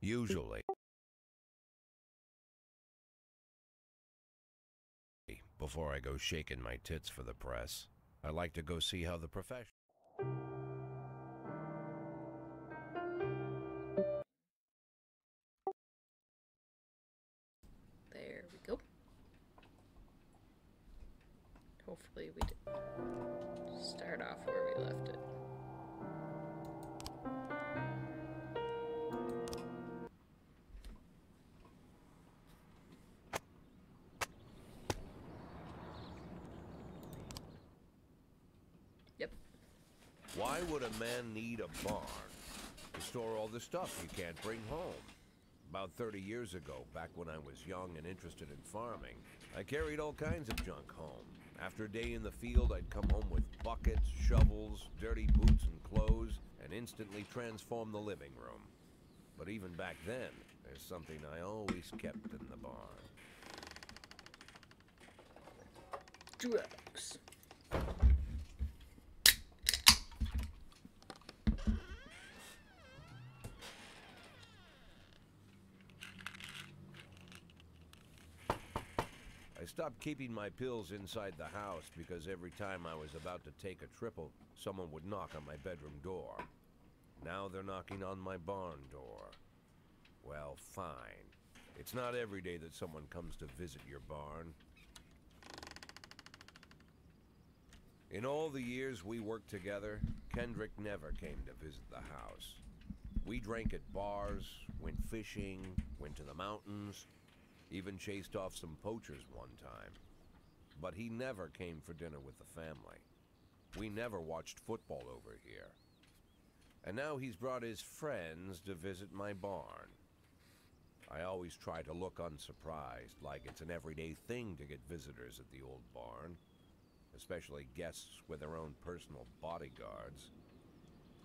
Usually, before I go shaking my tits for the press, I like to go see how the profession. There we go. Hopefully we did start off where we left it. Yep. Why would a man need a barn to store all the stuff you can't bring home? About 30 years ago, back when I was young and interested in farming, I carried all kinds of junk home. After a day in the field, I'd come home with buckets, shovels, dirty boots and clothes, and instantly transform the living room. But even back then, there's something I always kept in the barn. Drugs. I stopped keeping my pills inside the house because every time I was about to take a triple, someone would knock on my bedroom door. Now they're knocking on my barn door. Well, fine. It's not every day that someone comes to visit your barn. In all the years we worked together, Kendrick never came to visit the house. We drank at bars, went fishing, went to the mountains, even chased off some poachers one time. But he never came for dinner with the family. We never watched football over here. And now he's brought his friends to visit my barn. I always try to look unsurprised, like it's an everyday thing to get visitors at the old barn, especially guests with their own personal bodyguards.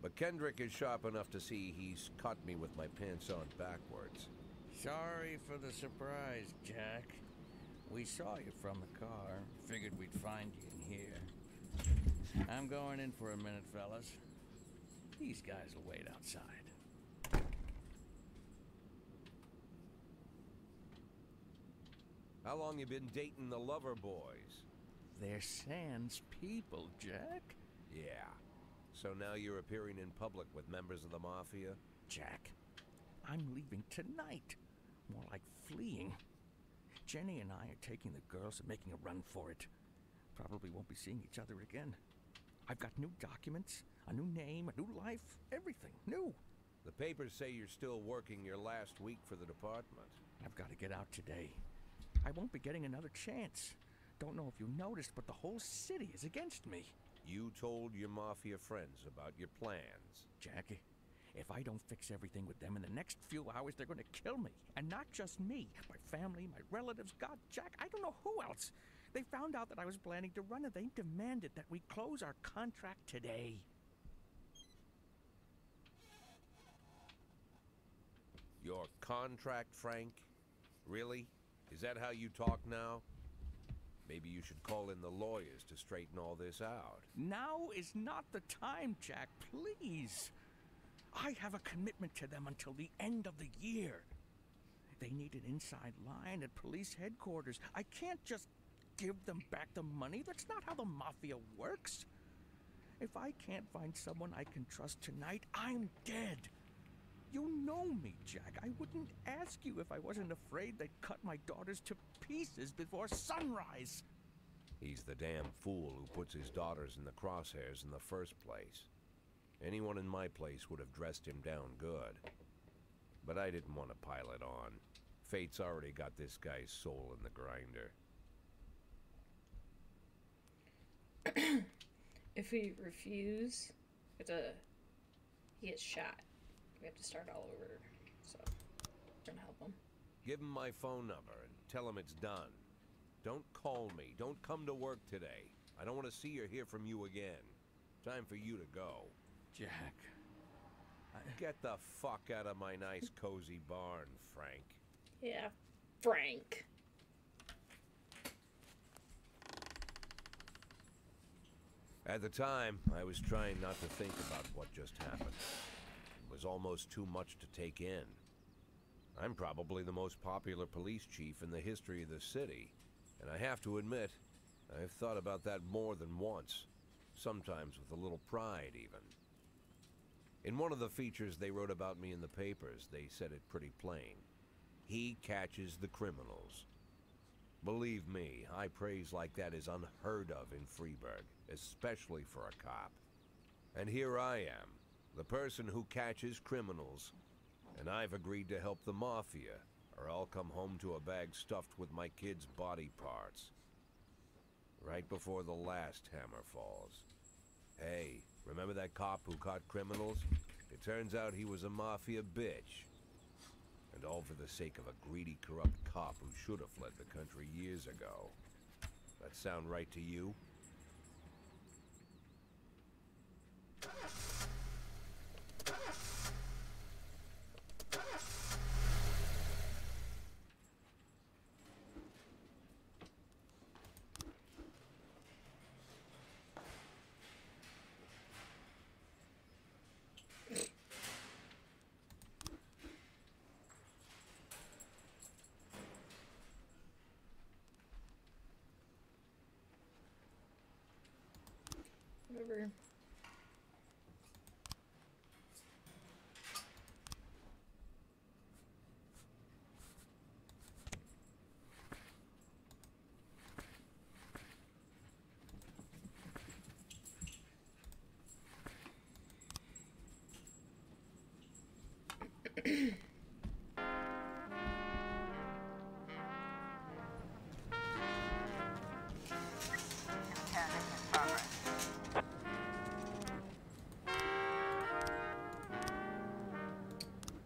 But Kendrick is sharp enough to see he's caught me with my pants on backwards. Sorry for the surprise, Jack. We saw you from the car. Figured we'd find you in here. I'm going in for a minute, fellas. These guys will wait outside. How long you been dating the lover boys? They're Sans people, Jack. Yeah. So now you're appearing in public with members of the Mafia? Jack, I'm leaving tonight. More like fleeing. Jenny and I are taking the girls and making a run for it. Probably won't be seeing each other again. I've got new documents, a new name, a new life, everything new. The papers say you're still working your last week for the department. I've got to get out today. I won't be getting another chance. Don't know if you noticed, but the whole city is against me. You told your Mafia friends about your plans. Jackie, if I don't fix everything with them in the next few hours, they're going to kill me. And not just me. My family, my relatives, God, Jack, I don't know who else. They found out that I was planning to run and they demanded that we close our contract today. Your contract, Frank? Really? Is that how you talk now? Maybe you should call in the lawyers to straighten all this out. Now is not the time, Jack, please. I have a commitment to them until the end of the year. They need an inside line at police headquarters. I can't just give them back the money. That's not how the Mafia works. If I can't find someone I can trust tonight, I'm dead. You know me, Jack. I wouldn't ask you if I wasn't afraid they'd cut my daughters to pieces before sunrise. He's the damn fool who puts his daughters in the crosshairs in the first place. Anyone in my place would have dressed him down good. But I didn't want to pile it on. Fate's already got this guy's soul in the grinder. If we refuse, he gets shot. We have to start all over. So, we're gonna help him. Give him my phone number and tell him it's done. Don't call me. Don't come to work today. I don't want to see or hear from you again. Time for you to go. Jack, Get the fuck out of my nice cozy barn, Frank. Yeah, Frank. At the time, I was trying not to think about what just happened. It was almost too much to take in. I'm probably the most popular police chief in the history of the city, and I have to admit, I've thought about that more than once, sometimes with a little pride even. In one of the features they wrote about me in the papers, they said it pretty plain. He catches the criminals. Believe me, high praise like that is unheard of in Freeburg, especially for a cop. And here I am, the person who catches criminals, and I've agreed to help the Mafia, or I'll come home to a bag stuffed with my kids' body parts. Right before the last hammer falls. Hey, remember that cop who caught criminals? It turns out he was a Mafia bitch. And all for the sake of a greedy, corrupt cop who should have fled the country years ago. That sound right to you? Whatever.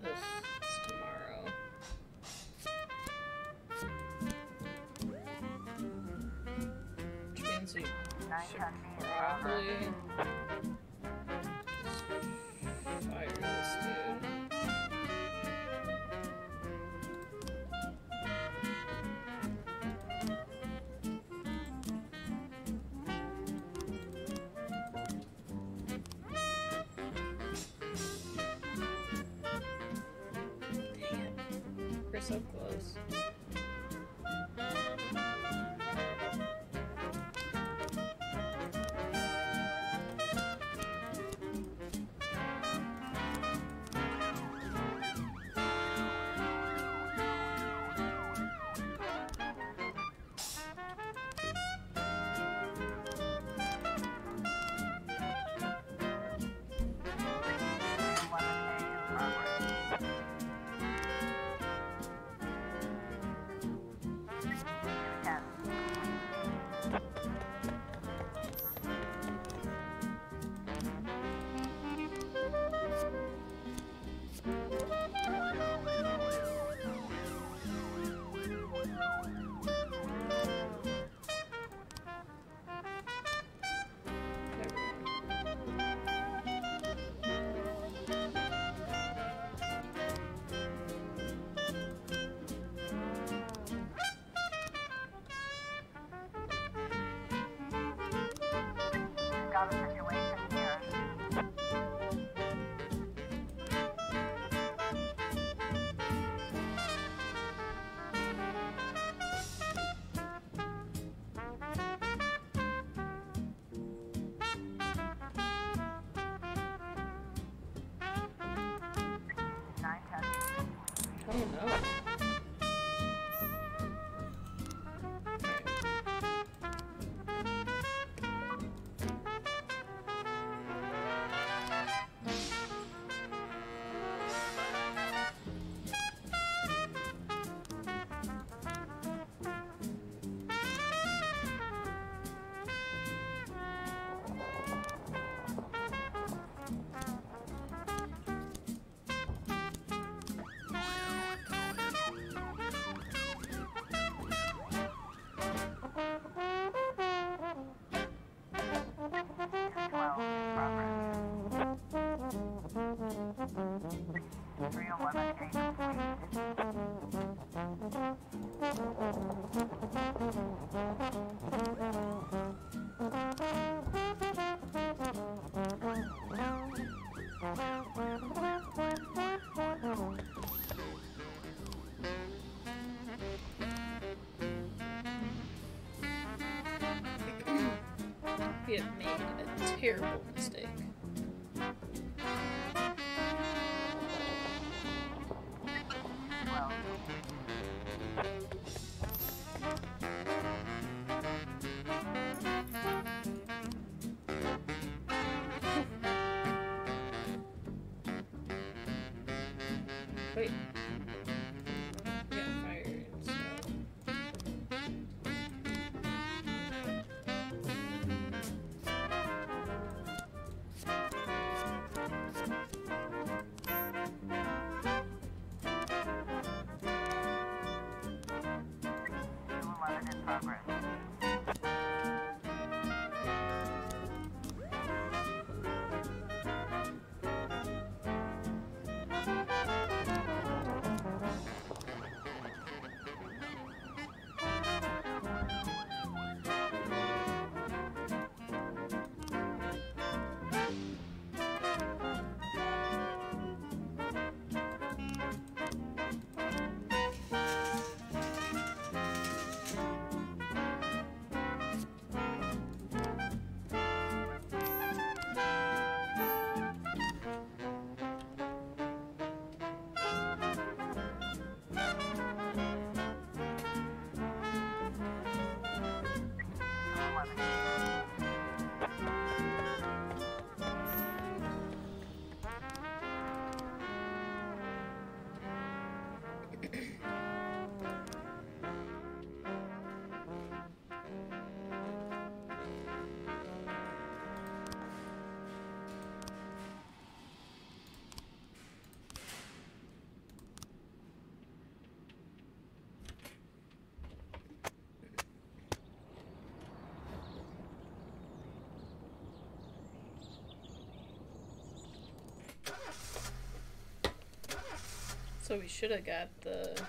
Ugh, it's tomorrow. Which means we should probably just fire this dude. Dang it. We're so close. Got a situation here. Oh no. he had made a terrible mistake. Well, Wait. He got fired, so. in progress. So we should have got the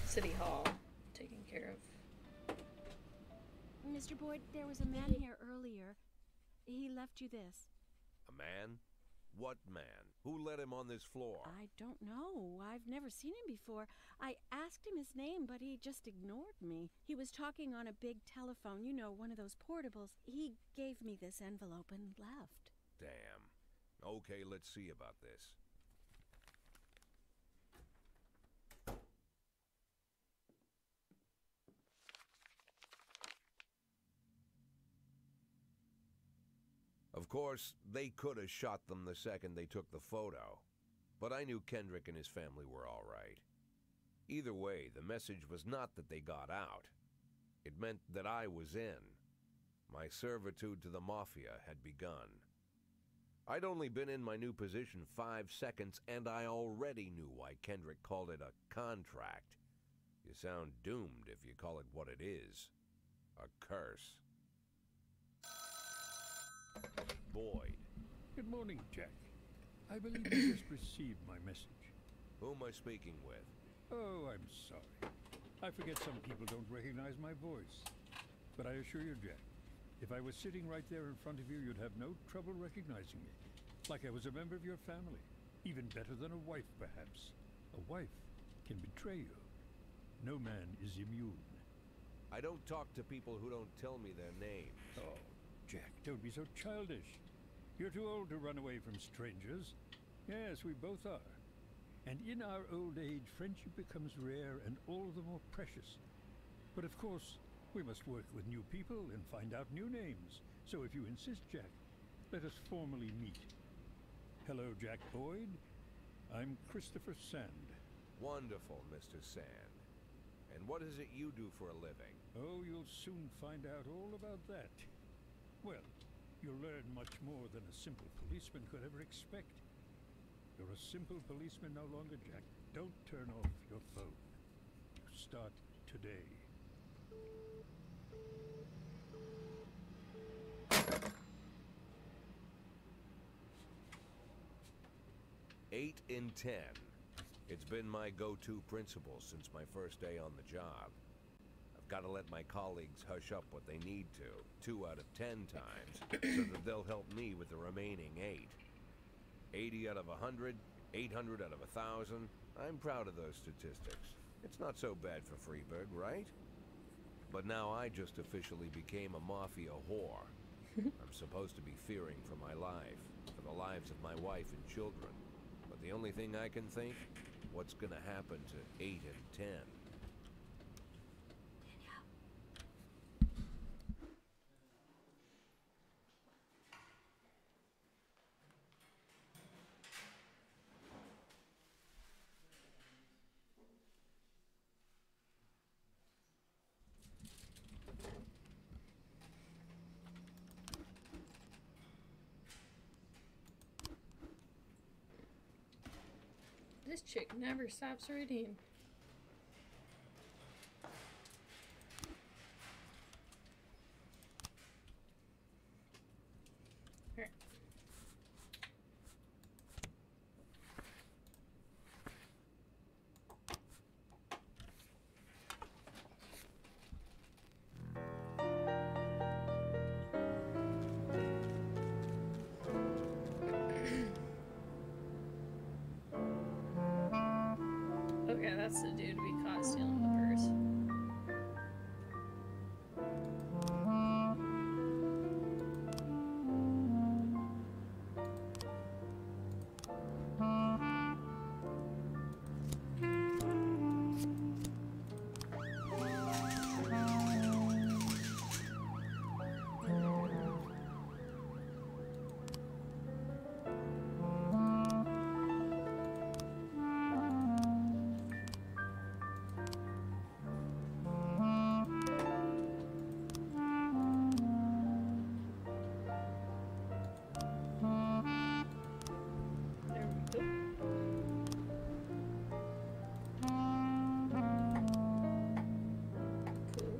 city hall taken care of. Mr. Boyd, there was a man here earlier. He left you this. A man? What man? Who let him on this floor? I don't know. I've never seen him before. I asked him his name, but he just ignored me. He was talking on a big telephone, you know, one of those portables. He gave me this envelope and left. Damn. Okay, let's see about this. Of course, they could have shot them the second they took the photo. But I knew Kendrick and his family were all right. Either way, the message was not that they got out. It meant that I was in. My servitude to the Mafia had begun. I'd only been in my new position 5 seconds, and I already knew why Kendrick called it a contract. You sound doomed if you call it what it is. A curse. Boyd. Good morning, Jack. I believe you just received my message. Who am I speaking with? Oh, I'm sorry. I forget some people don't recognize my voice. But I assure you, Jack, if I was sitting right there in front of you, you'd have no trouble recognizing me. Like I was a member of your family. Even better than a wife, perhaps. A wife can betray you. No man is immune. I don't talk to people who don't tell me their names. Oh, Jack, don't be so childish. You're too old to run away from strangers. Yes, we both are. And in our old age, friendship becomes rare and all the more precious. But of course, we must work with new people and find out new names. So if you insist, Jack, let us formally meet. Hello, Jack Boyd. I'm Christopher Sand. Wonderful, Mr. Sand. And what is it you do for a living? Oh, you'll soon find out all about that. Well, you'll learn much more than a simple policeman could ever expect. You're a simple policeman no longer, Jack. Don't turn off your phone. You start today. Eight in 10. It's been my go-to principle since my first day on the job. I've got to let my colleagues hush up what they need to, 2 out of 10 times, so that they'll help me with the remaining 8. 80 out of 100, 800 out of 1,000. I'm proud of those statistics. It's not so bad for Freeburg, right? But now I just officially became a mafia whore. I'm supposed to be fearing for my life, for the lives of my wife and children. But the only thing I can think, what's gonna happen to 8 and 10? This chick never stops reading. Alright. Okay, that's the dude we caught stealing the purse. There we go. Cool.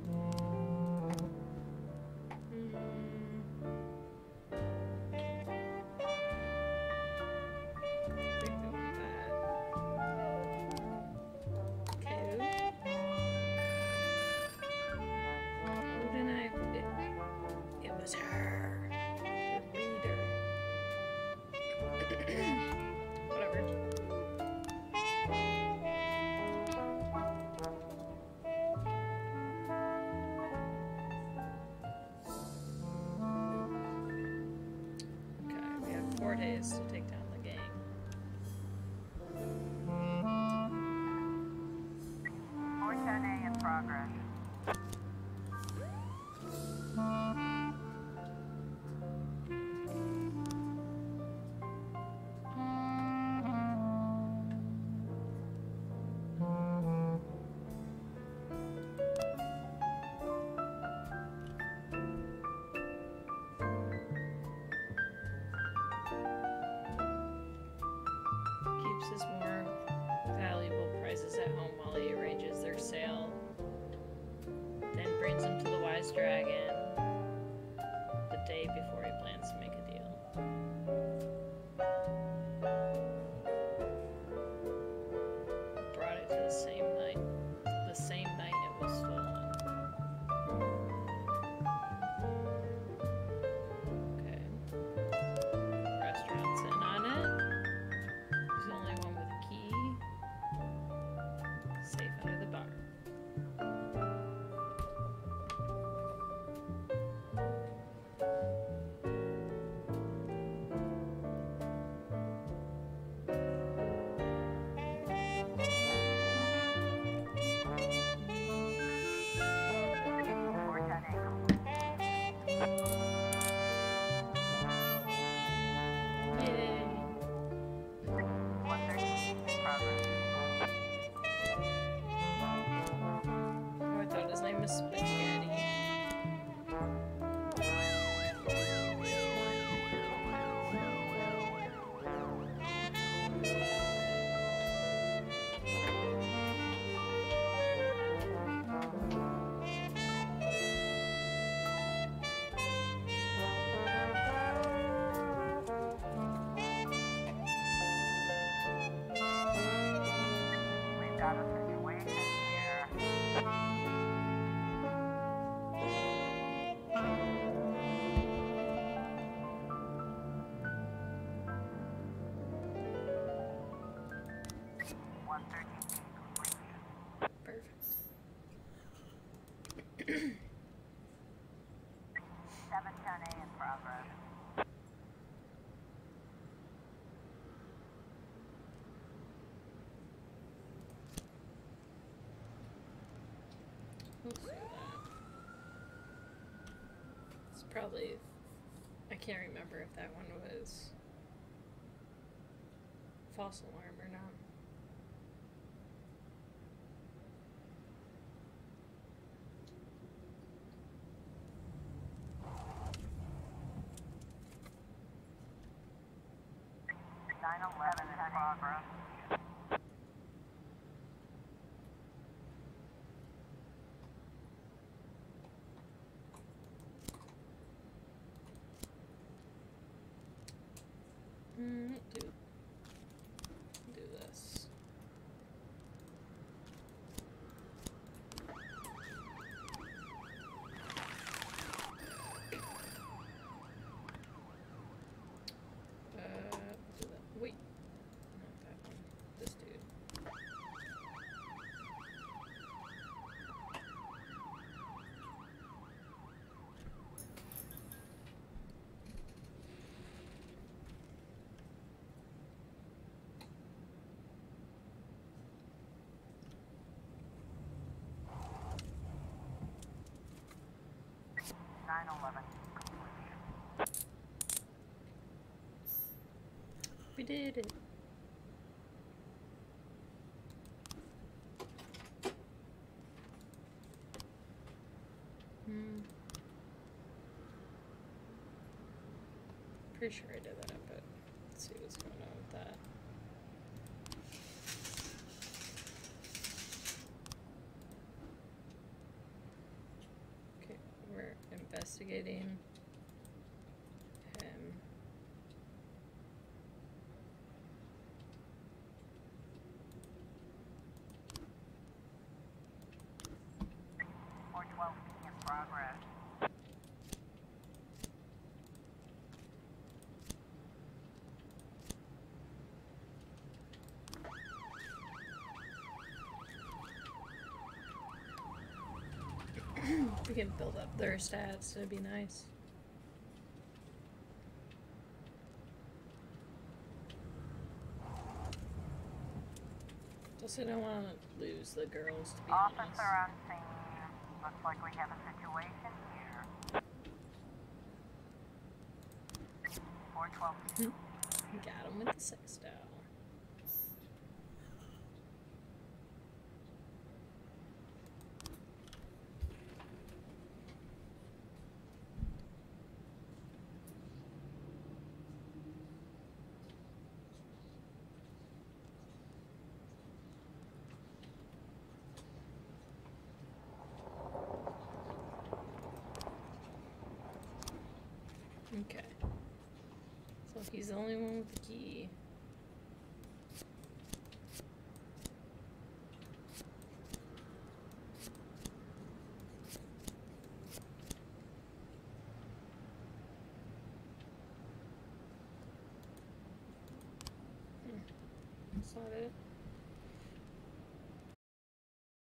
Think I want that. Cool. Who did I? It was her. The reader. Whatever. Okay, we have 4 days to take down the gang. 410A in progress. 710A in progress. Let's do that. It's probably... I can't remember if that one was false alarm or not. In progress. Do this. Do that. Wait, not that one. This dude. We did it. Pretty sure I did that, but let's see what's going on with that. Okay, we're investigating him. In progress. If we can build up their stats, it'd be nice. Just I don't want to lose the girls, to be honest. Officer on scene. Looks like we have a situation here. 412. Got him with the sextile. Okay. So he's the only one with the key. That's not it.